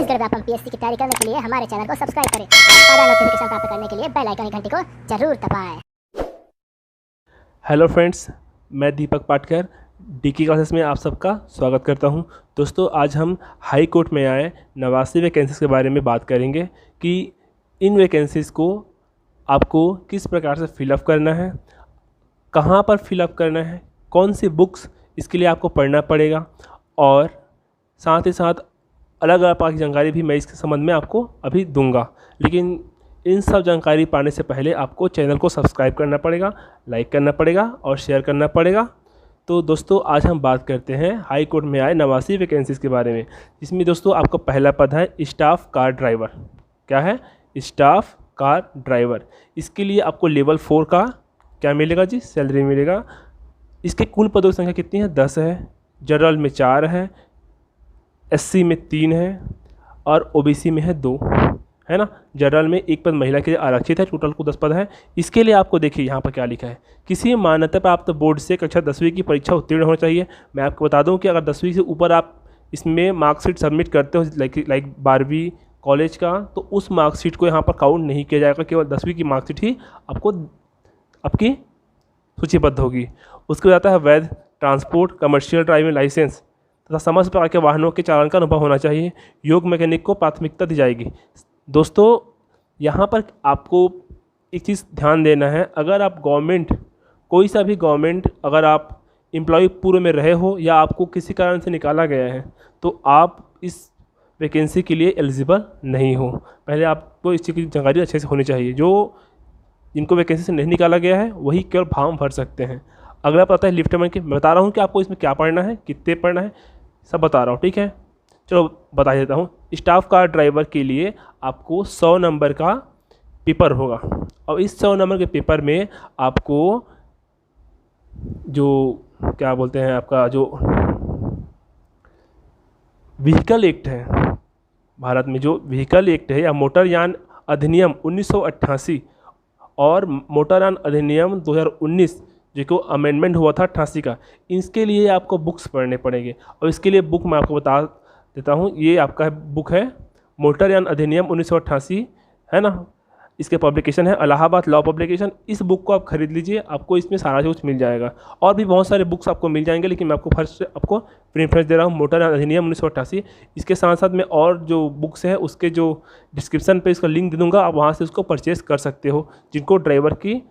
Chhattisgarh Vyapam PSC की तैयारी करने के लिए हमारे चैनल को सब्सक्राइब करें और ताज़ा नोटिफिकेशन प्राप्त करने के लिए बेल आइकन की घंटी को जरूर दबाएं। हेलो फ्रेंड्स, मैं दीपक पाटकर डीके क्लासेस में आप सबका स्वागत करता हूं। दोस्तों, आज हम हाई कोर्ट में आए 89 वैकेंसीज़ के बारे में बात करेंगे कि इन वैकेंसीज़ को आपको किस प्रकार से फिलअप करना है, कहां पर फिलअप करना है, कौन सी बुक्स इसके लिए आपको पढ़ना पड़ेगा और साथ ही साथ अलग अलग प्रकार की जानकारी भी मैं इसके संबंध में आपको अभी दूंगा। लेकिन इन सब जानकारी पाने से पहले आपको चैनल को सब्सक्राइब करना पड़ेगा, लाइक करना पड़ेगा और शेयर करना पड़ेगा। तो दोस्तों, आज हम बात करते हैं हाई कोर्ट में आए 89 वैकेंसीज़ के बारे में, जिसमें दोस्तों आपका पहला पद है स्टाफ कार ड्राइवर। क्या है? Staff car driver. इसके लिए आपको लेवल 4 का क्या मिलेगा जी? सैलरी मिलेगा। इसके कुल पदों की संख्या कितनी है? 10 है। जनरल में 4 है, एससी में 3 है और ओबीसी में है 2, है ना। जनरल में 1 पद महिला के लिए आरक्षित है। टोटल को 10 पद है। इसके लिए आपको देखिए यहाँ पर क्या लिखा है, किसी मान्यता प्राप्त बोर्ड से कक्षा 10वीं की परीक्षा उत्तीर्ण होना चाहिए। मैं आपको बता दूँ कि अगर 10वीं से ऊपर आप इसमें मार्कशीट सबमिट करते हो लाइक 12वीं कॉलेज का, तो उस मार्कशीट को यहाँ पर काउंट नहीं किया जाएगा। केवल 10वीं की मार्कशीट ही आपको आपकी सूचीबद्ध होगी। उसके बाद आता है वैध ट्रांसपोर्ट, कमर्शियल ड्राइविंग लाइसेंस तथा समस्त प्रकार के वाहनों के चालन का अनुभव होना चाहिए। योग मैकेनिक को प्राथमिकता दी जाएगी। दोस्तों, यहाँ पर आपको एक चीज़ ध्यान देना है, अगर आप गवर्नमेंट कोई सा भी गवर्नमेंट अगर आप एम्प्लॉय पूर्व में रहे हो या आपको किसी कारण से निकाला गया है, तो आप इस वैकेंसी के लिए एलिजिबल नहीं हो। पहले आपको इस चीज़ की जानकारी अच्छे से होनी चाहिए। जो जिनको वैकेंसी से नहीं निकाला गया है वही केवल फॉर्म भर सकते हैं। अगला पता है लिफ्टमैन की। मैं बता रहा हूँ कि आपको इसमें क्या पढ़ना है, कितने पढ़ना है, सब बता रहा हूँ, ठीक है। चलो बता देता हूँ। स्टाफ कार ड्राइवर के लिए आपको 100 नंबर का पेपर होगा और इस 100 नंबर के पेपर में आपको जो क्या बोलते हैं, आपका जो व्हीकल एक्ट है, भारत में जो व्हीकल एक्ट है या मोटरयान अधिनियम 1988 और मोटरयान अधिनियम 2019 जो अमेंडमेंट हुआ था 88 का, इसके लिए आपको बुक्स पढ़ने पड़ेंगे। और इसके लिए बुक मैं आपको बता देता हूँ। ये आपका बुक है मोटरयान अधिनियम 1988, है ना। इसके पब्लिकेशन है इलाहाबाद लॉ पब्लिकेशन। इस बुक को आप खरीद लीजिए, आपको इसमें सारा कुछ मिल जाएगा। और भी बहुत सारे बुक्स आपको मिल जाएंगे, लेकिन मैं आपको फर्स्ट आपको प्रेफरेंस दे रहा हूँ मोटरयान अधिनियम 1988। इसके साथ साथ मैं और जो बुक्स है उसके जो डिस्क्रिप्शन पे इसका लिंक दे दूँगा, आप वहाँ से उसको परचेज़ कर सकते हो, जिनको ड्राइवर की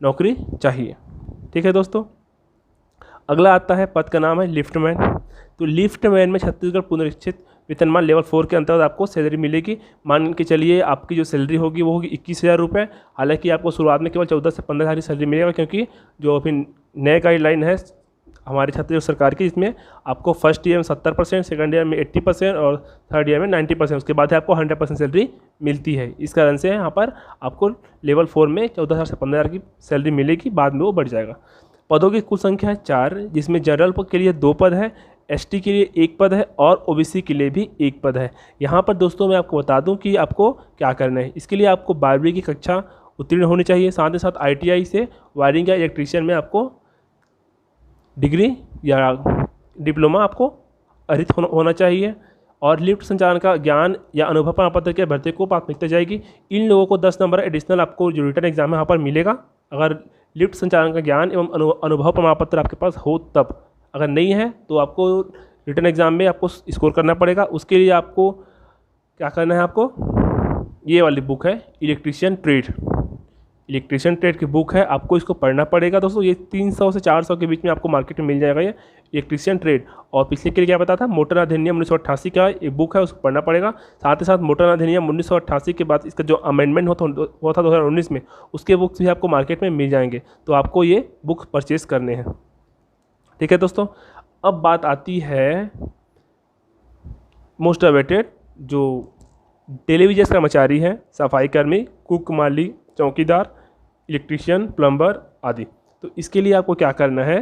नौकरी चाहिए। ठीक है दोस्तों, अगला आता है पद का नाम है लिफ्टमैन। तो लिफ्टमैन में छत्तीसगढ़ पुनरीक्षित वेतनमान लेवल 4 के अंतर्गत आपको सैलरी मिलेगी। मान के चलिए आपकी जो सैलरी होगी वो होगी 21,000 रुपये। हालांकि आपको शुरुआत में केवल 14 से 15 हज़ार की सैलरी मिलेगा, क्योंकि जो अभी नए गाइडलाइन है हमारी छत्तीसगढ़ सरकार की, इसमें आपको फर्स्ट ईयर में 70%, सेकंड ईयर में 80% और थर्ड ईयर में 90%, उसके बाद आपको 100% सैलरी मिलती है। इस कारण से यहाँ पर आपको लेवल 4 में 14,000 से 15,000 की सैलरी मिलेगी, बाद में वो बढ़ जाएगा। पदों की कुल संख्या है 4, जिसमें जनरल के लिए 2 पद है, एसटी के लिए 1 पद है और ओबीसी के लिए भी 1 पद है। यहाँ पर दोस्तों मैं आपको बता दूँ कि आपको क्या करना है। इसके लिए आपको 12वीं की कक्षा उत्तीर्ण होनी चाहिए। साथ ही साथ ITI से वायरिंग या इलेक्ट्रीशियन में आपको डिग्री या डिप्लोमा आपको अर्जित होना चाहिए। और लिफ्ट संचालन का ज्ञान या अनुभव प्रमाण पत्र के भर्ती को प्राथमिकता जाएगी। इन लोगों को 10 नंबर एडिशनल आपको जो रिटर्न एग्जाम है यहाँ पर मिलेगा, अगर लिफ्ट संचालन का ज्ञान एवं अनुभव प्रमाण पत्र आपके पास हो तब। अगर नहीं है तो आपको रिटर्न एग्जाम में आपको स्कोर करना पड़ेगा। उसके लिए आपको क्या करना है, आपको ये वाली बुक है इलेक्ट्रीशियन ट्रेड की बुक है, आपको इसको पढ़ना पड़ेगा दोस्तों। ये 300 से 400 के बीच में आपको मार्केट में मिल जाएगा ये इलेक्ट्रीशियन ट्रेड। और पिछले के लिए क्या पता था, मोटर अधिनियम 1988 का एक बुक है, उसको पढ़ना पड़ेगा। साथ ही साथ मोटर अधिनियम 1988 के बाद इसका जो अमेंडमेंट हुआ था 2019 में, उसके बुक्स भी आपको मार्केट में मिल जाएंगे। तो आपको ये बुक परचेज करने हैं। ठीक है दोस्तों, अब बात आती है मोस्ट अवेटेड जो टेलीविजन कर्मचारी हैं, सफाई कर्मी, कुक, माली, चौकीदार, इलेक्ट्रीशियन, प्लम्बर आदि। तो इसके लिए आपको क्या करना है,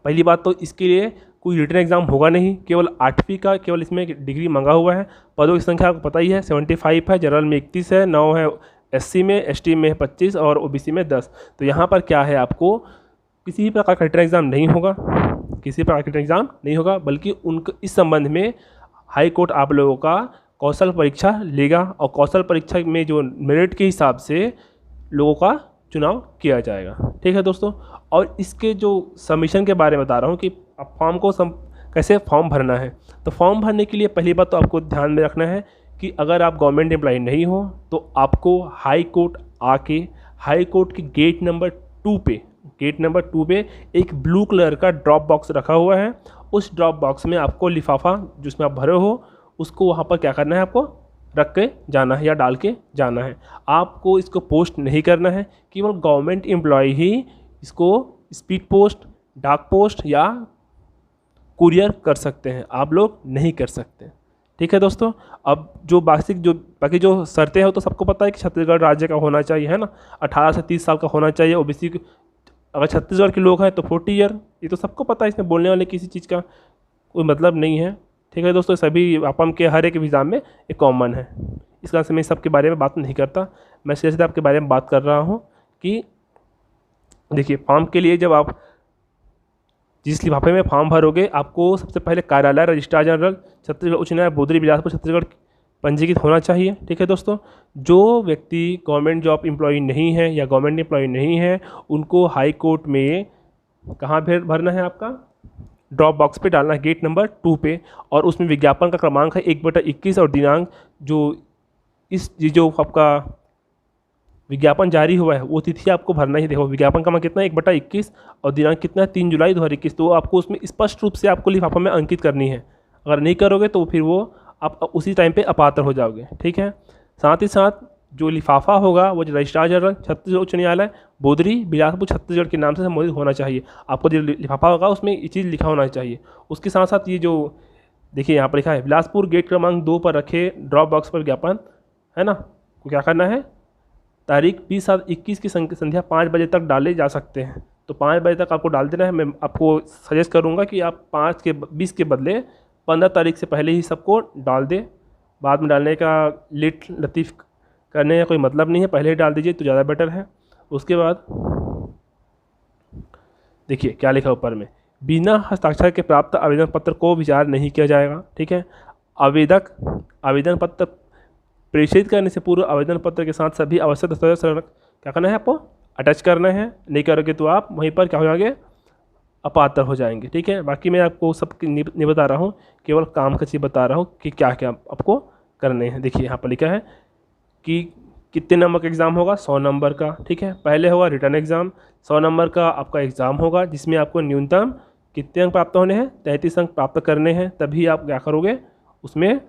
पहली बात तो इसके लिए कोई रिटर्न एग्जाम होगा नहीं, केवल 8वीं का केवल इसमें डिग्री मंगा हुआ है। पदों की संख्या आपको पता ही है, 75 है, जनरल में 31 है, 9 है एससी में, एसटी में 25 और ओबीसी में 10। तो यहाँ पर क्या है, आपको किसी भी प्रकार का रिटर्न एग्जाम नहीं होगा, बल्कि उनके इस संबंध में हाई कोर्ट आप लोगों का कौशल परीक्षा लेगा और कौशल परीक्षा में जो मेरिट के हिसाब से लोगों का चुनाव किया जाएगा। ठीक है दोस्तों, और इसके जो सबमिशन के बारे में बता रहा हूँ कि आप फॉर्म को कैसे फॉर्म भरना है। तो फॉर्म भरने के लिए पहली बात तो आपको ध्यान में रखना है कि अगर आप गवर्नमेंट एम्प्लॉई नहीं हो तो आपको हाई कोर्ट आके हाई कोर्ट की गेट नंबर 2 पे एक ब्लू कलर का ड्रॉप बॉक्स रखा हुआ है। उस ड्रॉप बॉक्स में आपको लिफाफा जिसमें आप भरे हो उसको वहाँ पर क्या करना है, आपको रख के जाना है या डाल के जाना है। आपको इसको पोस्ट नहीं करना है, केवल गवर्नमेंट एम्प्लॉय ही इसको स्पीड पोस्ट, डाक पोस्ट या कुरियर कर सकते हैं, आप लोग नहीं कर सकते। ठीक है दोस्तों, अब जो बाकी जो शर्तें हैं वो तो सबको पता है कि छत्तीसगढ़ राज्य का होना चाहिए, है ना, 18 से 30 साल का होना चाहिए। ओबीसी अगर छत्तीसगढ़ के लोग हैं तो 40 ईयर, ये तो सबको पता है, इसमें बोलने वाले किसी चीज़ का कोई मतलब नहीं है। ठीक है दोस्तों, सभी आपम के हर एक एग्ज़ाम में एक कॉमन है, इस कारण से मैं सबके बारे में बात नहीं करता। मैं सीधे आपके बारे में बात कर रहा हूँ कि देखिए फॉर्म के लिए जब आप जिस लिफाफे में फॉर्म भरोगे आपको सबसे पहले कार्यालय रजिस्ट्रार जनरल छत्तीसगढ़ उच्च न्यायालय बोदरी बिलासपुर छत्तीसगढ़ पंजीकृत होना चाहिए। ठीक है दोस्तों, जो व्यक्ति गवर्नमेंट जॉब एम्प्लॉई नहीं है या गवर्नमेंट एम्प्लॉई नहीं है उनको हाई कोर्ट में कहाँ भरना है, आपका ड्रॉप बॉक्स पे डालना है गेट नंबर 2 पे, और उसमें विज्ञापन का क्रमांक है 1/21 और दिनांक जो आपका विज्ञापन जारी हुआ है वो तिथि आपको भरना ही। देखो विज्ञापन का क्रमांक कितना है 1/21 और दिनांक कितना है 3 जुलाई 2021, तो आपको उसमें स्पष्ट रूप से आपको लिफाफा में अंकित करनी है। अगर नहीं करोगे तो फिर वो आप उसी टाइम पे अपात्र हो जाओगे। ठीक है, साथ ही साथ जो लिफाफा होगा वो रजिस्ट्रार जनरल छत्तीसगढ़ उच्च न्यायालय बोदरी बिलासपुर छत्तीसगढ़ के नाम से संबोधित होना चाहिए। आपको जो लिफाफा होगा उसमें ये चीज़ लिखा होना चाहिए। उसके साथ साथ ये जो देखिए यहाँ पर लिखा है बिलासपुर गेट क्रमांक 2 पर रखे ड्रॉप बॉक्स पर विज्ञापन, है ना, को क्या करना है, तारीख 20/7/21 की संध्या 5 बजे तक डाले जा सकते हैं। तो 5 बजे तक आपको डाल देना है। मैं आपको सजेस्ट करूँगा कि आप 20 के बदले 15 तारीख से पहले ही सबको डाल दें। बाद में डालने का लेट लतीफ़ करने का कोई मतलब नहीं है, पहले ही डाल दीजिए तो ज़्यादा बेटर है। उसके बाद देखिए क्या लिखा ऊपर में, बिना हस्ताक्षर के प्राप्त आवेदन पत्र को विचार नहीं किया जाएगा। ठीक है, आवेदन पत्र प्रेषित करने से पूर्व आवेदन पत्र के साथ सभी आवश्यक दस्तावेज क्या करना है, आपको अटैच करना है। नहीं करोगे तो आप वहीं पर क्या हो जाओगे, अपात्र हो जाएंगे। ठीक है, बाकी मैं आपको सब नहीं बता रहा हूँ, केवल काम का चीज़ बता रहा हूँ कि क्या क्या आपको करने हैं। देखिए यहाँ पर लिखा है कि कितने नंबर का एग्ज़ाम होगा, 100 नंबर का। ठीक है, पहले होगा रिटर्न एग्ज़ाम, 100 नंबर का आपका एग्ज़ाम होगा जिसमें आपको न्यूनतम कितने अंक प्राप्त होने हैं, 33 अंक प्राप्त करने हैं, तभी आप क्या करोगे उसमें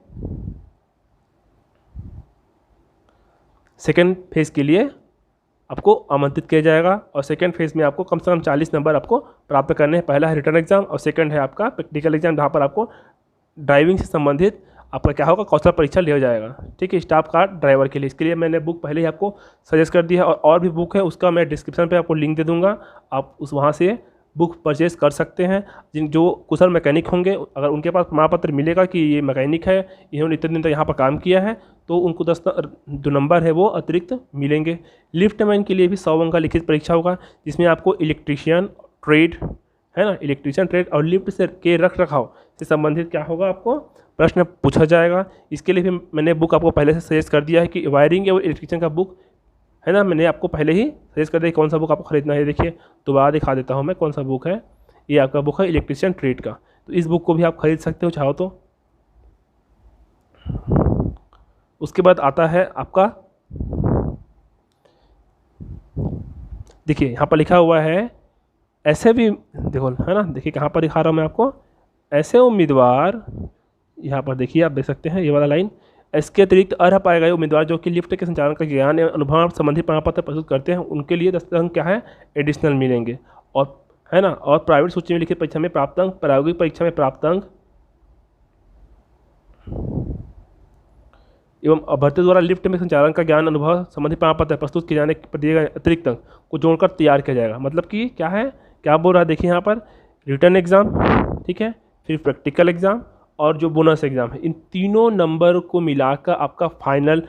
सेकेंड फेज़ के लिए आपको आमंत्रित किया जाएगा। और सेकेंड फेज़ में आपको कम से कम 40 नंबर आपको प्राप्त करने हैं। पहला है रिटर्न एग्ज़ाम और सेकेंड है आपका प्रैक्टिकल एग्ज़ाम, जहाँ पर आपको ड्राइविंग से संबंधित आपका क्या होगा, कौशल परीक्षा लिया जाएगा। ठीक है, स्टाफ कार्ड ड्राइवर के लिए। इसके लिए मैंने बुक पहले ही आपको सजेस्ट कर दिया है, और भी बुक है उसका मैं डिस्क्रिप्शन पे आपको लिंक दे दूँगा, आप वहाँ से बुक परचेज कर सकते हैं। जो कुशल मैकेनिक होंगे अगर उनके पास प्रमाण पत्र मिलेगा कि ये मैकेनिक है, इन्होंने इतने दिन तक यहाँ पर काम किया है, तो उनको 10 जो नंबर है वो अतिरिक्त मिलेंगे। लिफ्टमैन के लिए भी 100 अंक का लिखित परीक्षा होगा जिसमें आपको इलेक्ट्रीशियन ट्रेड, है ना, इलेक्ट्रीशियन ट्रेड और लिफ्ट से के रख रखाव से संबंधित क्या होगा, आपको प्रश्न पूछा जाएगा। इसके लिए भी मैंने बुक आपको पहले से सजेस्ट कर दिया है कि वायरिंग और इलेक्ट्रीशियन का बुक, है ना, मैंने आपको पहले ही सजेस्ट कर दिया कौन सा बुक आपको खरीदना है। देखिए दोबारा दिखा देता हूँ मैं कौन सा बुक है, ये आपका बुक है इलेक्ट्रीशियन ट्रेड का। तो इस बुक को भी आप खरीद सकते हो चाहो तो। उसके बाद आता है आपका, देखिए यहाँ पर लिखा हुआ है ऐसे भी, देखो है ना, देखिए कहाँ पर दिखा रहा हूँ मैं आपको, ऐसे उम्मीदवार, यहाँ पर देखिए आप देख सकते हैं ये वाला लाइन, इसके अतिरिक्त अर्ह पाए गए उम्मीदवार जो कि लिफ्ट के संचालन का ज्ञान एवं अनुभव संबंधी प्रमाण पत्र प्रस्तुत करते हैं उनके लिए 10 अंक क्या है, एडिशनल मिलेंगे। और है ना, और प्राइवेट सूची में लिखित परीक्षा में प्राप्त अंक, प्रायोगिक परीक्षा में प्राप्त अंक एवं अभ्यर्थी द्वारा लिफ्ट में संचालन का ज्ञान अनुभव संबंधी प्रमाण पत्र प्रस्तुत किए जाने पर दिए गए अतिरिक्त अंक को जोड़कर तैयार किया जाएगा। मतलब कि क्या है, क्या बोल रहा है, देखिए यहाँ पर रिटर्न एग्ज़ाम, ठीक है, फिर प्रैक्टिकल एग्ज़ाम और जो बोनस एग्ज़ाम है, इन तीनों नंबर को मिलाकर आपका फाइनल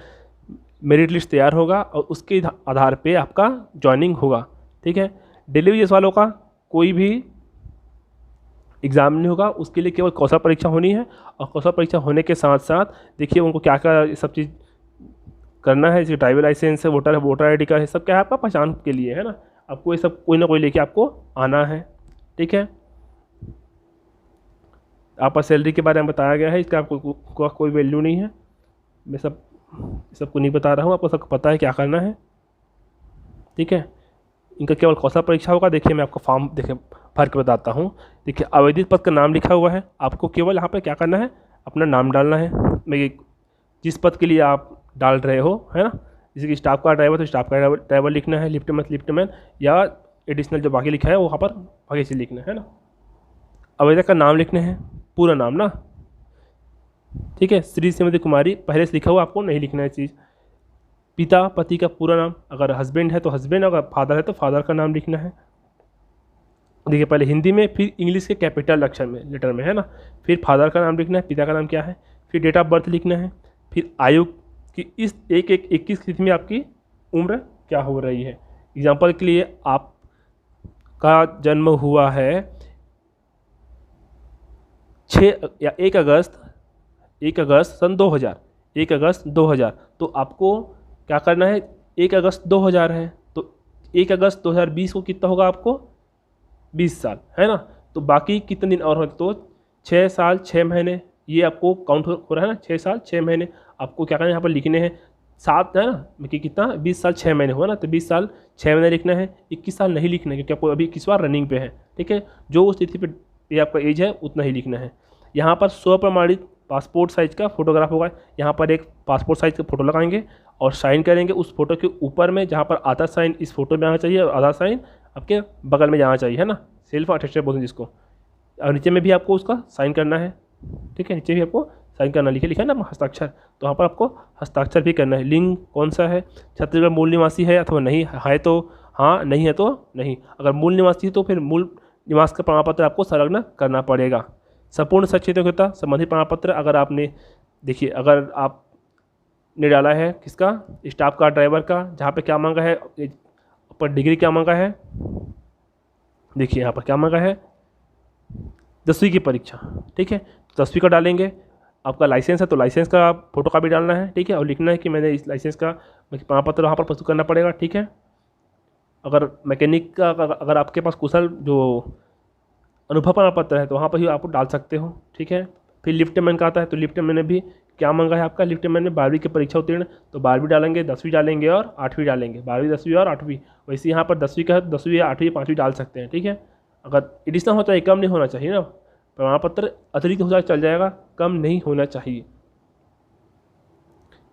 मेरिट लिस्ट तैयार होगा और उसके आधार पे आपका जॉइनिंग होगा। ठीक है, डेली वेजेस वालों का कोई भी एग्ज़ाम नहीं होगा, उसके लिए केवल कौशल परीक्षा होनी है। और कौशल परीक्षा होने के साथ साथ देखिए उनको क्या क्या सब चीज़ करना है, जैसे ड्राइवर लाइसेंस है, वोटर आईडी कार्ड है, सब क्या है आपका पहचान के लिए, है ना। आपको ये सब कोई ना कोई लेके आपको आना है, ठीक है। आपका सैलरी के बारे में बताया गया है, इसका आपको कोई वैल्यू नहीं है, मैं सबको नहीं बता रहा हूँ, आपको सबको पता है क्या करना है, ठीक है। इनका केवल कौशल परीक्षा होगा। देखिए मैं आपको फॉर्म देखिए भर के बताता हूँ। देखिए आवेदित पद का नाम लिखा हुआ है, आपको केवल यहाँ पे क्या करना है, अपना नाम डालना है। मैं जिस पद के लिए आप डाल रहे हो, है ना, जैसे कि स्टाफ का ड्राइवर तो स्टाफ का ड्राइवर लिखना है, लिफ्टमैन या एडिशनल जो बाकी लिखा है वो वहाँ पर बाकी से लिखना है ना। आवेदक का नाम लिखना है, पूरा नाम ना, ठीक है। श्री श्रीमती कुमारी पहले से लिखा हुआ, आपको नहीं लिखना है चीज़। पिता पति का पूरा नाम, अगर हस्बैंड है तो हस्बैंड, अगर फादर है तो फादर का नाम लिखना है। देखिए पहले हिंदी में, फिर इंग्लिश के कैपिटल अक्षर में लेटर में, है ना। फिर फादर का नाम लिखना है, पिता का नाम क्या है, फिर डेट ऑफ बर्थ लिखना है, फिर आयु की इस 1/1/21 तिथि में आपकी उम्र क्या हो रही है। एग्जाम्पल के लिए आपका जन्म हुआ है 1 अगस्त सन 2000, 1 अगस्त 2000, तो आपको क्या करना है, 1 अगस्त 2000 है तो 1 अगस्त 2020 को कितना होगा आपको 20 साल, है ना। तो बाकी कितने दिन और हो, तो 6 साल 6 महीने ये आपको काउंट हो रहा है ना, 6 साल 6 महीने आपको क्या करना है, यहाँ पर लिखने हैं 7, है ना, कि कितना 20 साल 6 महीने हुआ ना, तो 20 साल 6 महीने लिखना है। 21 साल नहीं लिखना है क्योंकि आपको अभी 21वां रनिंग पे है, ठीक है। जो उस तिथि पे ये आपका एज है उतना ही लिखना है। यहाँ पर स्वप्रमाणित पासपोर्ट साइज का फोटोग्राफ होगा, यहाँ पर एक पासपोर्ट साइज का फ़ोटो लगाएंगे और साइन करेंगे उस फोटो के ऊपर में, जहाँ पर आधा साइन इस फोटो में आना चाहिए और आधा साइन आपके बगल में जाना चाहिए, है ना, सेल्फ अटेस्टेड बोलते हैं जिसको। और नीचे में भी आपको उसका साइन करना है, ठीक है, नीचे भी आपको साइन करना, लिखा है ना हस्ताक्षर, तो वहाँ पर आपको हस्ताक्षर भी करना है। लिंग कौन सा है, छत्तीसगढ़ मूल निवासी है अथवा नहीं है तो हाँ, नहीं है तो नहीं। अगर मूल निवासी है तो फिर मूल निवास का प्रमाण पत्र आपको संलग्न करना पड़ेगा। संपूर्ण सचेतन संबंधित प्रमाण पत्र, अगर आपने देखिए अगर आपने डाला है किसका, स्टाफ का ड्राइवर का, जहाँ पे क्या मांगा है, ऊपर डिग्री क्या मांगा है, देखिए यहाँ पर क्या मांगा है 10वीं की परीक्षा, ठीक है, 10वीं का डालेंगे। आपका लाइसेंस है तो लाइसेंस का फोटो कॉपी डालना है, ठीक है, और लिखना है कि मैंने इस लाइसेंस का प्रमाण पत्र वहाँ पर प्रस्तुत करना पड़ेगा, ठीक है। अगर मैकेनिक का अगर आपके पास कुशल जो अनुभव प्रमाण पत्र है तो वहाँ पर ही आप डाल सकते हो, ठीक है। फिर लिफ्टमैन का आता है तो लिफ्टमैन ने भी क्या मांगा है आपका, लिफ्टमैन में 12वीं की परीक्षा उत्तीर्ण, तो 12वीं डालेंगे, 10वीं डालेंगे और 8वीं डालेंगे, 12वीं 10वीं और 8वीं। वैसे यहाँ पर 10वीं का है तो 10वीं 8वीं 5वीं डाल सकते हैं, ठीक है। अगर एडिशनल होता है कम नहीं होना चाहिए ना, प्रमाण पत्र अतिरिक्त हो जाए चल जाएगा, कम नहीं होना चाहिए।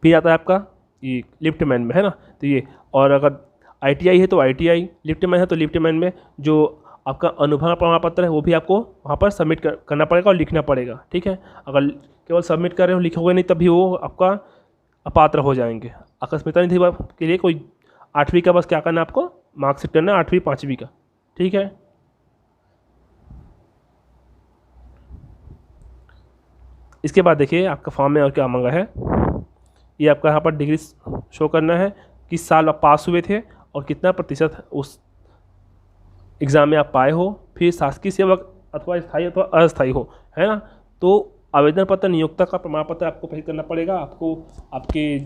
फिर आता है आपका ये लिफ्टमैन में, है ना, तो ये, और अगर ITI है तो ITI, लिफ्टमैन है तो लिफ्टमैन में जो आपका अनुभव प्रमाण पत्र है वो भी आपको वहाँ पर सबमिट करना पड़ेगा और लिखना पड़ेगा, ठीक है। अगर केवल सबमिट कर रहे हो लिखोगे नहीं तभी वो आपका अपात्र हो जाएंगे। आकस्मिकता निधि के लिए कोई 8वीं का बस क्या करना है आपको, मार्कशीट करना है 8वीं 5वीं का, ठीक है। इसके बाद देखिए आपका फॉर्म में और क्या मांगा है, ये आपका यहाँ पर डिग्री शो करना है, किस साल आप पास हुए थे और कितना प्रतिशत उस एग्ज़ाम में आप पाए हो, फिर शासकीय सेवक अथवा स्थायी अथवा अस्थायी हो, है ना। तो आवेदन पत्र नियोक्ता का प्रमाण पत्र आपको पेश करना पड़ेगा, आपको आपके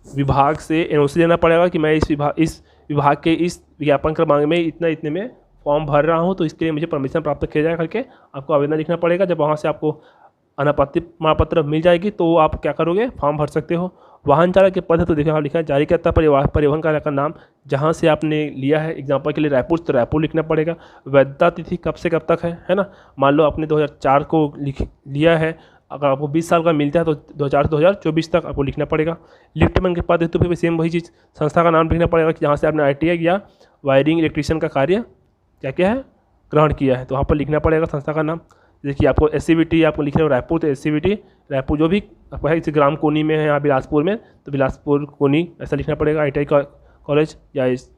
विभाग से NOC देना पड़ेगा कि मैं इस विभाग के इस विज्ञापन क्रमांक में इतने में फॉर्म भर रहा हूँ, तो इसके लिए मुझे परमिशन प्राप्त किया जाए करके आपको आवेदन लिखना पड़ेगा। जब वहाँ से आपको अनापत्ति प्रमाण पत्र मिल जाएगी तो आप क्या करोगे, फॉर्म भर सकते हो। वाहन चालक के पद है तो देखिए यहाँ लिखा है जारी करता परिवहन कार्यालय का नाम, जहाँ से आपने लिया है, एग्जाम्पल के लिए रायपुर तो रायपुर लिखना पड़ेगा। वैधता तिथि कब से कब तक है ना, मान लो आपने 2004 को लिया है, अगर आपको 20 साल का मिलता है तो 2004 से 2024 तक आपको लिखना पड़ेगा। लिफ्टमैन के पद है तो फिर सेम वही चीज़, संस्था का नाम लिखना पड़ेगा कि जहाँ से आपने ITI या वायरिंग इलेक्ट्रीशियन का कार्य क्या है ग्रहण किया है, तो वहाँ पर लिखना पड़ेगा संस्था का नाम। देखिए आपको SCVT आपको लिख रहे हो रायपुर तो SCVT रायपुर जो भी आपको है, जैसे ग्राम कोनी में है यहाँ बिलासपुर में तो बिलासपुर कोनी ऐसा लिखना पड़ेगा। ITI कॉलेज या इस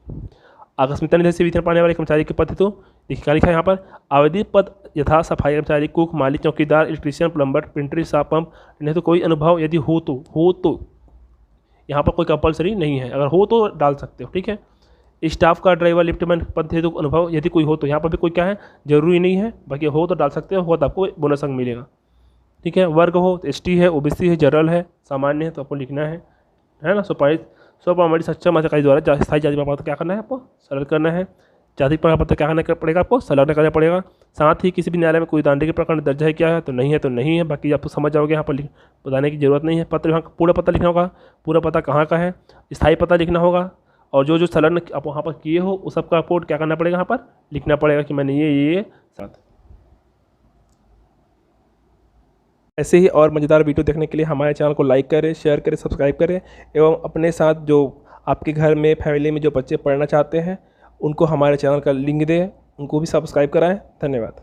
आकस्मिकता निधि से वेतन पाने वाले कर्मचारी के पद है तो देखिए क्या लिखा है यहाँ पर, आवेदित पद यथा सफाई कर्मचारी, कुक, मालिक, चौकीदार, इलेक्ट्रीशियन, प्लम्बर, प्रिंटर, साफ पंप, नहीं तो कोई अनुभव यदि हो तो यहाँ पर कोई कंपलसरी नहीं है, अगर हो तो डाल सकते हो, ठीक है। स्टाफ का ड्राइवर लिफ्टमैन पद हेतु अनुभव यदि कोई हो तो यहाँ पर भी कोई क्या है, जरूरी नहीं है, बाकी हो तो डाल सकते हो, हो तो आपको बोनस अंक मिलेगा। ठीक है, वर्ग हो तो ST है, OBC है, जनरल है, सामान्य है तो आपको लिखना है ना। स्वप्रमाणित सक्षम अधिकारी द्वारा स्थायी जाति प्रमाण पत्र क्या करना है आपको, संलग्न करना है। जाति प्रमाण पत्र क्या करना पड़ेगा आपको, संलग्न करना पड़ेगा। साथ ही किसी भी न्यायालय में कोई दांडी प्रकरण दर्ज है क्या है, तो नहीं है तो नहीं है, बाकी आप समझ जाओगे, यहाँ पर बताने की जरूरत नहीं है। पत्र यहाँ पूरा पता लिखना होगा, पूरा पता कहाँ का है, स्थायी पता लिखना होगा, और जो जो संलग्न आप वहाँ पर किए हो उस सबका रिपोर्ट क्या करना पड़ेगा, यहाँ पर लिखना पड़ेगा कि मैंने ये साथ। ऐसे ही और मज़ेदार वीडियो देखने के लिए हमारे चैनल को लाइक करें, शेयर करें, सब्सक्राइब करें, एवं अपने साथ जो आपके घर में फैमिली में जो बच्चे पढ़ना चाहते हैं उनको हमारे चैनल का लिंक दें, उनको भी सब्सक्राइब कराएं। धन्यवाद।